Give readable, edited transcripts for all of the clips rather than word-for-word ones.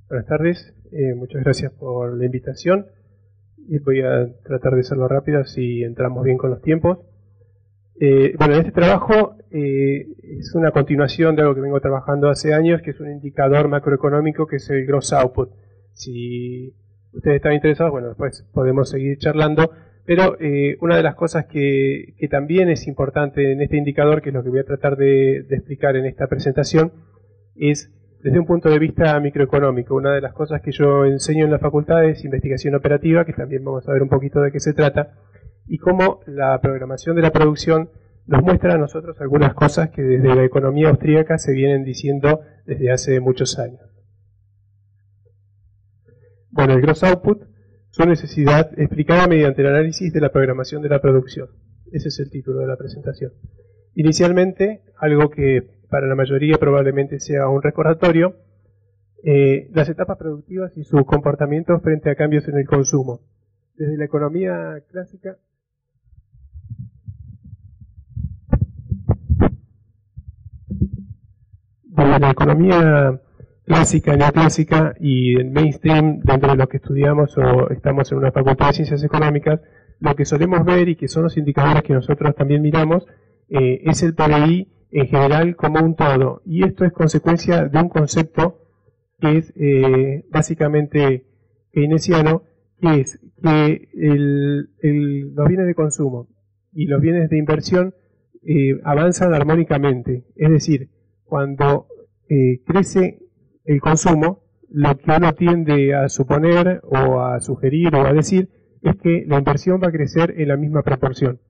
Buenas tardes, muchas gracias por la invitación. Voy a tratar de hacerlo rápido si entramos bien con los tiempos. Bueno, este trabajo es una continuación de algo que vengo trabajando hace años, que es un indicador macroeconómico que es el Gross Output. Si ustedes están interesados, bueno, después podemos seguir charlando, pero una de las cosas que también es importante en este indicador, que es lo que voy a tratar de explicar en esta presentación, es desde un punto de vista microeconómico. Una de las cosas que yo enseño en la facultad es investigación operativa, que también vamos a ver un poquito de qué se trata, y cómo la programación de la producción nos muestra a nosotros algunas cosas que desde la economía austríaca se vienen diciendo desde hace muchos años. Bueno, el Gross Output, su necesidad explicada mediante el análisis de la programación de la producción. Ese es el título de la presentación. Inicialmente, algo que para la mayoría probablemente sea un recordatorio, las etapas productivas y su comportamiento frente a cambios en el consumo. Desde la economía clásica, neoclásica y el mainstream, dentro de lo que estudiamos o estamos en una facultad de ciencias económicas, lo que solemos ver y que son los indicadores que nosotros también miramos, es el PBI en general como un todo. Y esto es consecuencia de un concepto que es básicamente keynesiano, que es que los bienes de consumo y los bienes de inversión avanzan armónicamente. Es decir, cuando crece el consumo, lo que uno tiende a suponer o a sugerir o a decir es que la inversión va a crecer en la misma proporción.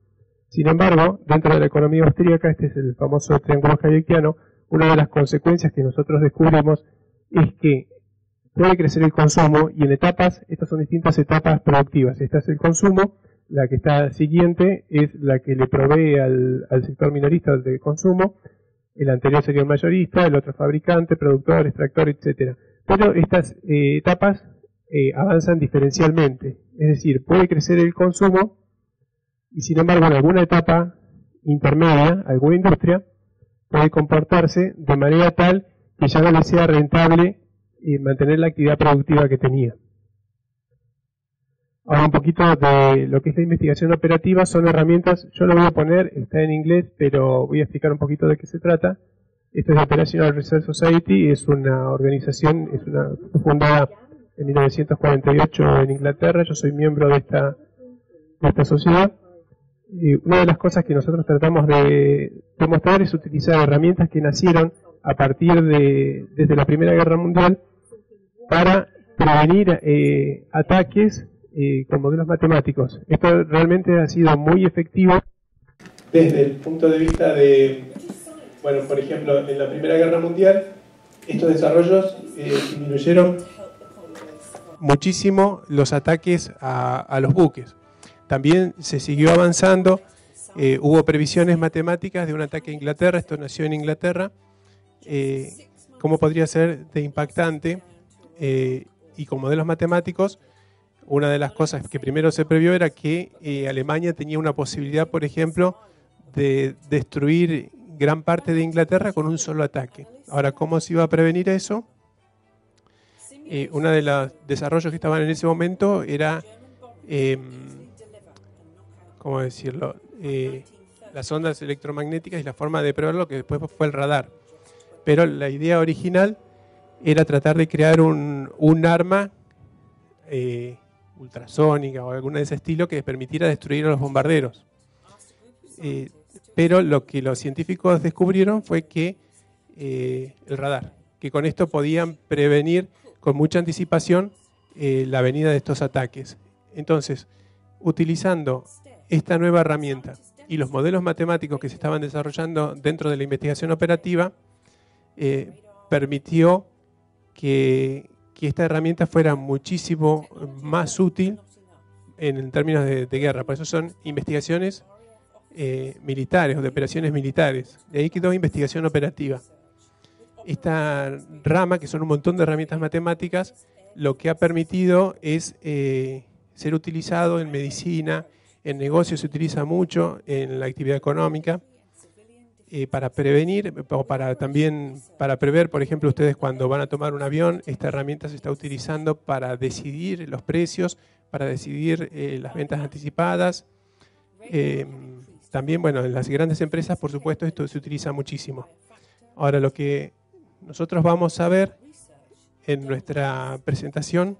Sin embargo, dentro de la economía austríaca, este es el famoso triángulo hayekiano, una de las consecuencias que nosotros descubrimos es que puede crecer el consumo y en etapas, estas son distintas etapas productivas. Esta es el consumo, la que está siguiente es la que le provee al sector minorista de consumo, el anterior sería el mayorista, el otro fabricante, productor, extractor, etc. Pero estas etapas avanzan diferencialmente, es decir, puede crecer el consumo y sin embargo en alguna etapa intermedia, alguna industria puede comportarse de manera tal que ya no le sea rentable mantener la actividad productiva que tenía. Ahora un poquito de lo que es la investigación operativa, son herramientas, yo lo voy a poner, está en inglés, pero voy a explicar un poquito de qué se trata. Esto es la Operational Research Society, es una organización, fue fundada en 1948 en Inglaterra, yo soy miembro de esta sociedad. Una de las cosas que nosotros tratamos de mostrar es utilizar herramientas que nacieron a partir desde la Primera Guerra Mundial para prevenir ataques con modelos matemáticos. Esto realmente ha sido muy efectivo desde el punto de vista de, bueno, por ejemplo, en la Primera Guerra Mundial, estos desarrollos disminuyeron muchísimo los ataques a los buques. También se siguió avanzando, hubo previsiones matemáticas de un ataque a Inglaterra, esto nació en Inglaterra, cómo podría ser de impactante, y con modelos matemáticos, una de las cosas que primero se previó era que Alemania tenía una posibilidad, por ejemplo, de destruir gran parte de Inglaterra con un solo ataque. Ahora, ¿cómo se iba a prevenir eso? Uno de los desarrollos que estaban en ese momento era, ¿cómo decirlo? Las ondas electromagnéticas y la forma de preverlo, que después fue el radar. Pero la idea original era tratar de crear un arma ultrasónica o alguna de ese estilo que permitiera destruir a los bombarderos. Pero lo que los científicos descubrieron fue que el radar, que con esto podían prevenir con mucha anticipación la venida de estos ataques. Entonces, utilizando esta nueva herramienta y los modelos matemáticos que se estaban desarrollando dentro de la investigación operativa, permitió que esta herramienta fuera muchísimo más útil en términos de guerra. Por eso son investigaciones militares o de operaciones militares. De ahí quedó investigación operativa. Esta rama, que son un montón de herramientas matemáticas, lo que ha permitido es ser utilizado en medicina, en negocios se utiliza mucho, en la actividad económica. para prevenir o también para prever, por ejemplo, ustedes cuando van a tomar un avión, esta herramienta se está utilizando para decidir los precios, para decidir las ventas anticipadas. También, bueno, en las grandes empresas, por supuesto, esto se utiliza muchísimo. Ahora, lo que nosotros vamos a ver en nuestra presentación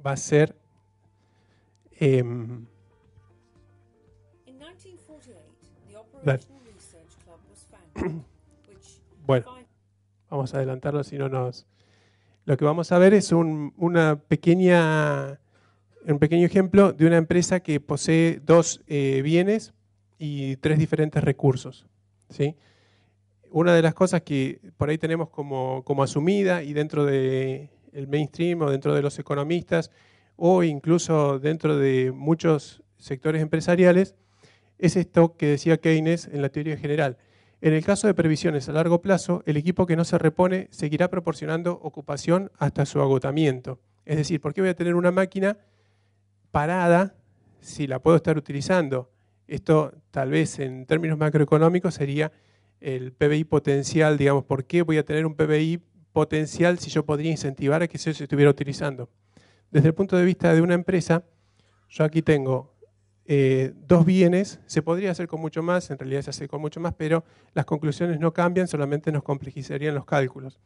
va a ser bueno, vamos a adelantarlo, si no nos... Lo que vamos a ver es un pequeño ejemplo de una empresa que posee 2 bienes y 3 diferentes recursos, ¿sí? Una de las cosas que por ahí tenemos como asumida y dentro del mainstream o dentro de los economistas o incluso dentro de muchos sectores empresariales es esto que decía Keynes en la teoría general. En el caso de previsiones a largo plazo, el equipo que no se repone seguirá proporcionando ocupación hasta su agotamiento. Es decir, ¿por qué voy a tener una máquina parada si la puedo estar utilizando? Esto tal vez en términos macroeconómicos sería el PBI potencial, digamos, ¿por qué voy a tener un PBI potencial si yo podría incentivar a que eso se estuviera utilizando? Desde el punto de vista de una empresa, yo aquí tengo 2 bienes, se podría hacer con mucho más, en realidad se hace con mucho más, pero las conclusiones no cambian, solamente nos complejizarían los cálculos.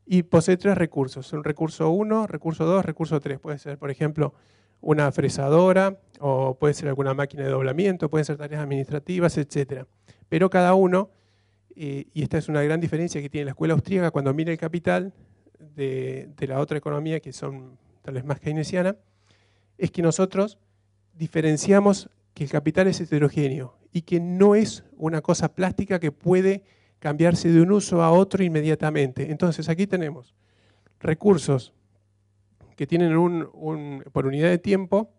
Y posee 3 recursos, un recurso 1, recurso 2, recurso 3. Puede ser, por ejemplo, una fresadora, o puede ser alguna máquina de doblamiento, pueden ser tareas administrativas, etc. Pero cada uno, y esta es una gran diferencia que tiene la escuela austríaca cuando mira el capital de la otra economía, que son tal vez más keynesiana, es que nosotros diferenciamos que el capital es heterogéneo y que no es una cosa plástica que puede cambiarse de un uso a otro inmediatamente. Entonces aquí tenemos recursos que tienen por unidad de tiempo,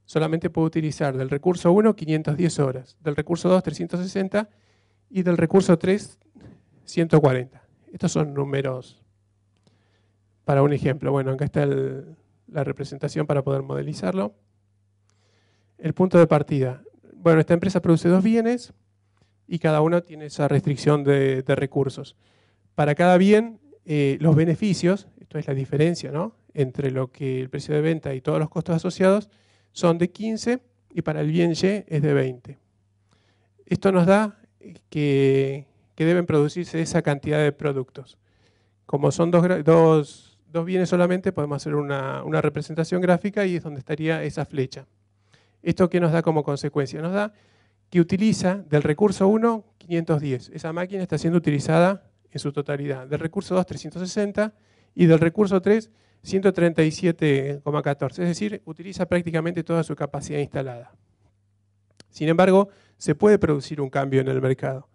solamente puedo utilizar del recurso 1 510 horas, del recurso 2 360 y del recurso 3 140. Estos son números para un ejemplo. Bueno, acá está la representación para poder modelizarlo. El punto de partida. Bueno, esta empresa produce 2 bienes y cada uno tiene esa restricción de recursos. Para cada bien, los beneficios, esto es la diferencia, ¿no?, entre lo que el precio de venta y todos los costos asociados, son de 15 y para el bien Y es de 20. Esto nos da que deben producirse esa cantidad de productos. Como son dos bienes solamente, podemos hacer una representación gráfica y es donde estaría esa flecha. ¿Esto qué nos da como consecuencia? Nos da que utiliza del recurso 1, 510. Esa máquina está siendo utilizada en su totalidad. Del recurso 2, 360 y del recurso 3, 137,14. Es decir, utiliza prácticamente toda su capacidad instalada. Sin embargo, se puede producir un cambio en el mercado.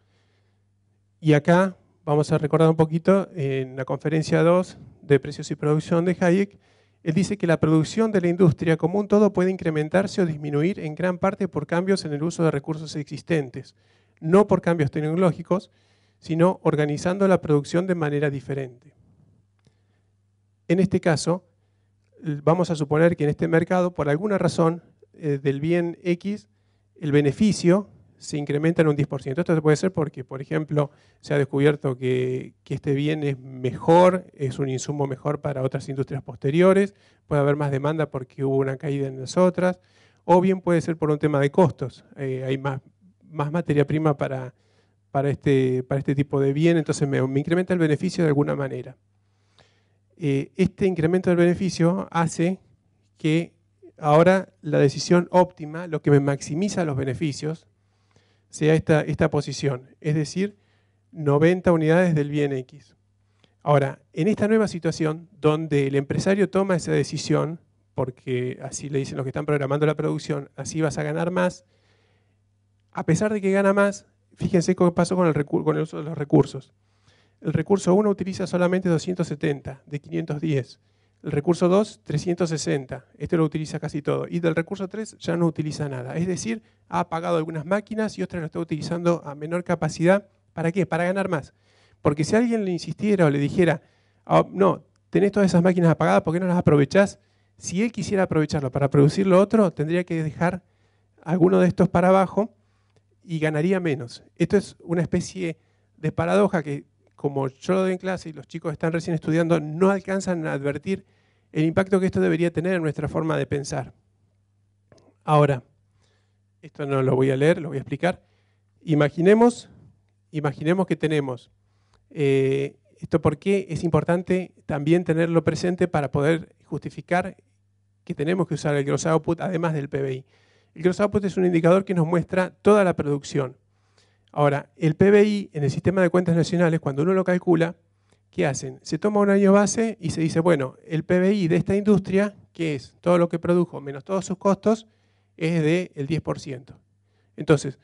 Y acá vamos a recordar un poquito en la conferencia 2 de precios y producción de Hayek. Él dice que la producción de la industria como un todo puede incrementarse o disminuir en gran parte por cambios en el uso de recursos existentes, no por cambios tecnológicos, sino organizando la producción de manera diferente. En este caso, vamos a suponer que en este mercado, por alguna razón, del bien X, el beneficio se incrementa en un 10%. Esto puede ser porque, por ejemplo, se ha descubierto que este bien es mejor, es un insumo mejor para otras industrias posteriores, puede haber más demanda porque hubo una caída en las otras, o bien puede ser por un tema de costos. Hay más materia prima para este tipo de bien, entonces me incrementa el beneficio de alguna manera. Este incremento del beneficio hace que ahora la decisión óptima, lo que me maximiza los beneficios, sea esta posición, es decir, 90 unidades del bien X. Ahora, en esta nueva situación, donde el empresario toma esa decisión, porque así le dicen los que están programando la producción, así vas a ganar más, a pesar de que gana más, fíjense qué pasó con el uso de los recursos. El recurso 1 utiliza solamente 270 de 510. El recurso 2, 360. Este lo utiliza casi todo. Y del recurso 3 ya no utiliza nada. Es decir, ha apagado algunas máquinas y otras lo está utilizando a menor capacidad. ¿Para qué? Para ganar más. Porque si alguien le insistiera o le dijera, oh, no, tenés todas esas máquinas apagadas, ¿por qué no las aprovechás? Si él quisiera aprovecharlo para producir lo otro, tendría que dejar alguno de estos para abajo y ganaría menos. Esto es una especie de paradoja que, como yo lo doy en clase y los chicos están recién estudiando, no alcanzan a advertir el impacto que esto debería tener en nuestra forma de pensar. Ahora, esto no lo voy a leer, lo voy a explicar. Imaginemos que tenemos, esto por qué es importante también tenerlo presente para poder justificar que tenemos que usar el gross output además del PBI. El gross output es un indicador que nos muestra toda la producción. Ahora, el PBI en el sistema de cuentas nacionales, cuando uno lo calcula, ¿qué hacen? Se toma un año base y se dice, bueno, el PBI de esta industria, que es todo lo que produjo menos todos sus costos, es del 10%. Entonces,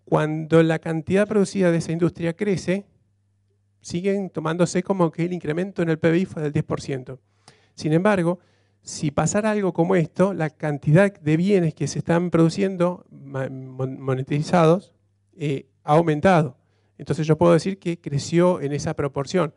cuando la cantidad producida de esa industria crece, siguen tomándose como que el incremento en el PBI fue del 10%. Sin embargo, si pasara algo como esto, la cantidad de bienes que se están produciendo monetizados ha aumentado. Entonces yo puedo decir que creció en esa proporción.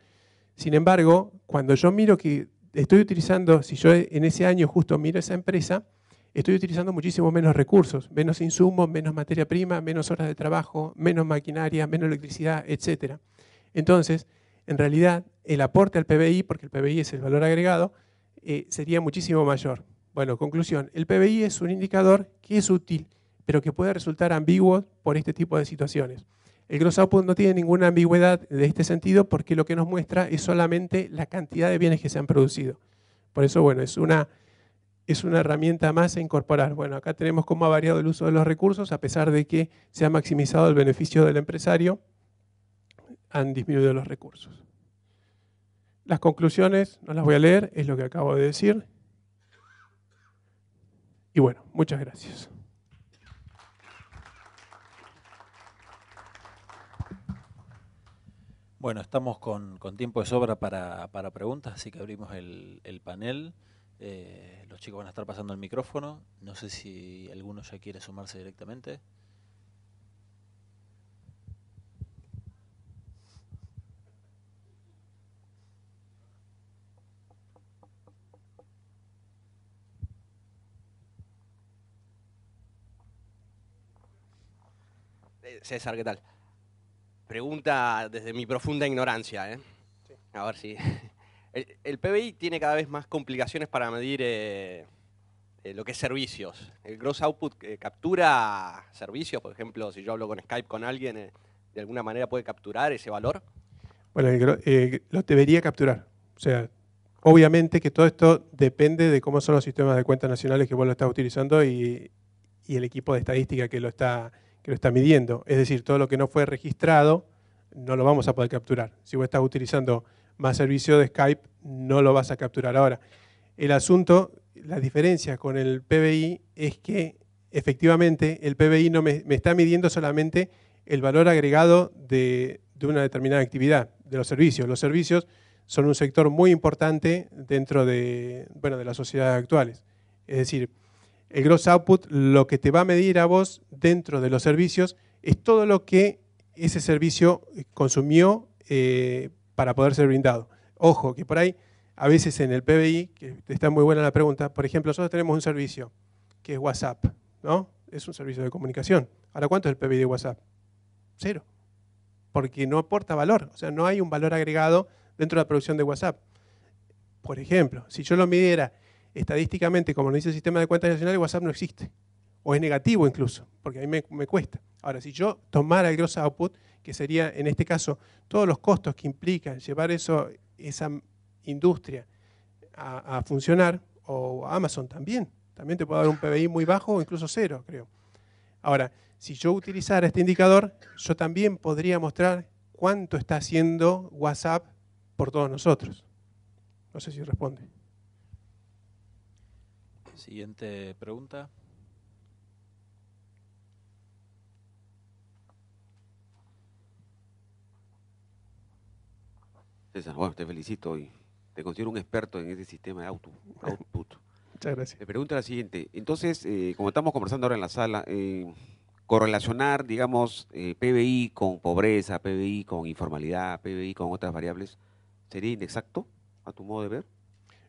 Sin embargo, cuando yo miro que estoy utilizando, si yo en ese año justo miro esa empresa, estoy utilizando muchísimo menos recursos, menos insumos, menos materia prima, menos horas de trabajo, menos maquinaria, menos electricidad, etc. Entonces, en realidad, el aporte al PBI, porque el PBI es el valor agregado, sería muchísimo mayor. Bueno, conclusión, el PBI es un indicador que es útil, pero que puede resultar ambiguo por este tipo de situaciones. El gross output no tiene ninguna ambigüedad de este sentido porque lo que nos muestra es solamente la cantidad de bienes que se han producido. Por eso, bueno, es una herramienta más a incorporar. Bueno, acá tenemos cómo ha variado el uso de los recursos, a pesar de que se ha maximizado el beneficio del empresario, han disminuido los recursos. Las conclusiones, no las voy a leer, es lo que acabo de decir. Y bueno, muchas gracias. Bueno, estamos con tiempo de sobra para preguntas, así que abrimos el panel. Los chicos van a estar pasando el micrófono. No sé si alguno ya quiere sumarse directamente. César, ¿qué tal? Pregunta desde mi profunda ignorancia, ¿eh? Sí. A ver si... El PBI tiene cada vez más complicaciones para medir lo que es servicios. El gross output captura servicios, por ejemplo, si yo hablo con Skype con alguien, ¿de alguna manera puede capturar ese valor? Bueno, lo debería capturar. O sea, obviamente que todo esto depende de cómo son los sistemas de cuentas nacionales que vos lo estás utilizando y el equipo de estadística que lo está midiendo. Es decir, todo lo que no fue registrado no lo vamos a poder capturar. Si vos estás utilizando más servicio de Skype, no lo vas a capturar ahora. El asunto, la diferencia con el PBI es que efectivamente el PBI no me está midiendo solamente el valor agregado de una determinada actividad, de los servicios. Los servicios son un sector muy importante dentro de las sociedades actuales. Es decir, el gross output lo que te va a medir a vos dentro de los servicios es todo lo que ese servicio consumió para poder ser brindado. Ojo, que por ahí, a veces en el PBI, que está muy buena la pregunta, por ejemplo, nosotros tenemos un servicio que es WhatsApp, ¿no? Es un servicio de comunicación. Ahora, ¿cuánto es el PBI de WhatsApp? 0. Porque no aporta valor, o sea, no hay un valor agregado dentro de la producción de WhatsApp. Por ejemplo, si yo lo midiera estadísticamente, como nos dice el sistema de cuentas nacionales, WhatsApp no existe. O es negativo incluso, porque a mí me cuesta. Ahora, si yo tomara el gross output, que sería en este caso todos los costos que implican llevar esa industria a funcionar, o Amazon también te puede dar un PBI muy bajo o incluso 0, creo. Ahora, si yo utilizara este indicador, yo también podría mostrar cuánto está haciendo WhatsApp por todos nosotros. No sé si responde. Siguiente pregunta. César, bueno, te felicito y te considero un experto en este sistema de output. Muchas gracias. Me pregunta la siguiente. Entonces, como estamos conversando ahora en la sala, correlacionar, digamos, PBI con pobreza, PBI con informalidad, PBI con otras variables, ¿sería inexacto a tu modo de ver?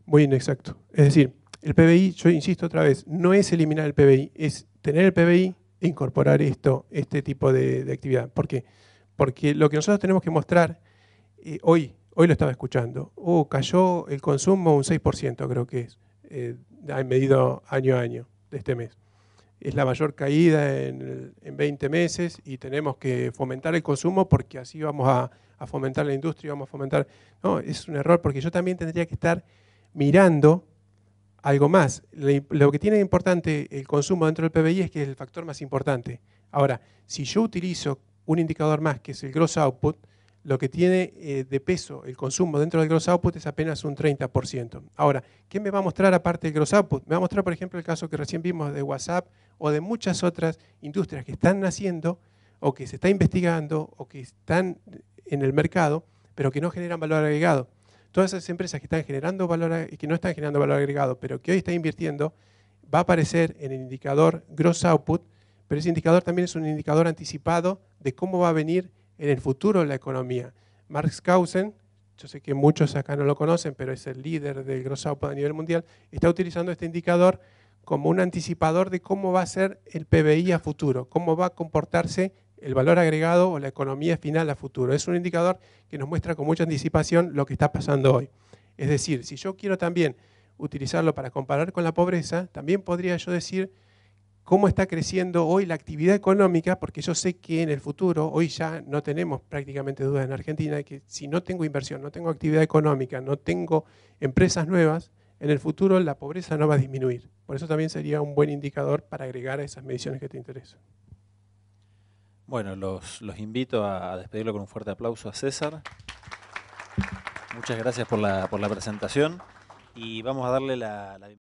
Muy inexacto. Es decir, el PBI, yo insisto otra vez, no es eliminar el PBI, es tener el PBI incorporar este tipo de actividad. ¿Por qué? Porque lo que nosotros tenemos que mostrar, hoy lo estaba escuchando, cayó el consumo un 6%, creo que es, medido año a año de este mes. Es la mayor caída en 20 meses y tenemos que fomentar el consumo porque así vamos a fomentar la industria, vamos a fomentar... No, es un error porque yo también tendría que estar mirando algo más. Lo que tiene de importante el consumo dentro del PBI es que es el factor más importante. Ahora, si yo utilizo un indicador más que es el gross output, lo que tiene de peso el consumo dentro del gross output es apenas un 30%. Ahora, ¿qué me va a mostrar aparte del gross output? Me va a mostrar, por ejemplo, el caso que recién vimos de WhatsApp o de muchas otras industrias que están naciendo o que se está investigando o que están en el mercado, pero que no generan valor agregado. Todas esas empresas que están generando valor y que no están generando valor agregado, pero que hoy están invirtiendo, va a aparecer en el indicador gross output, pero ese indicador también es un indicador anticipado de cómo va a venir en el futuro la economía. Marx Kausen, yo sé que muchos acá no lo conocen, pero es el líder del gross output a nivel mundial, está utilizando este indicador como un anticipador de cómo va a ser el PBI a futuro, cómo va a comportarse el valor agregado o la economía final a futuro. Es un indicador que nos muestra con mucha anticipación lo que está pasando hoy. Es decir, si yo quiero también utilizarlo para comparar con la pobreza, también podría yo decir cómo está creciendo hoy la actividad económica, porque yo sé que en el futuro, hoy ya no tenemos prácticamente dudas en Argentina, de que si no tengo inversión, no tengo actividad económica, no tengo empresas nuevas, en el futuro la pobreza no va a disminuir. Por eso también sería un buen indicador para agregar a esas mediciones que te interesan. Bueno, los invito a despedirlo con un fuerte aplauso a César. Muchas gracias por la presentación y vamos a darle la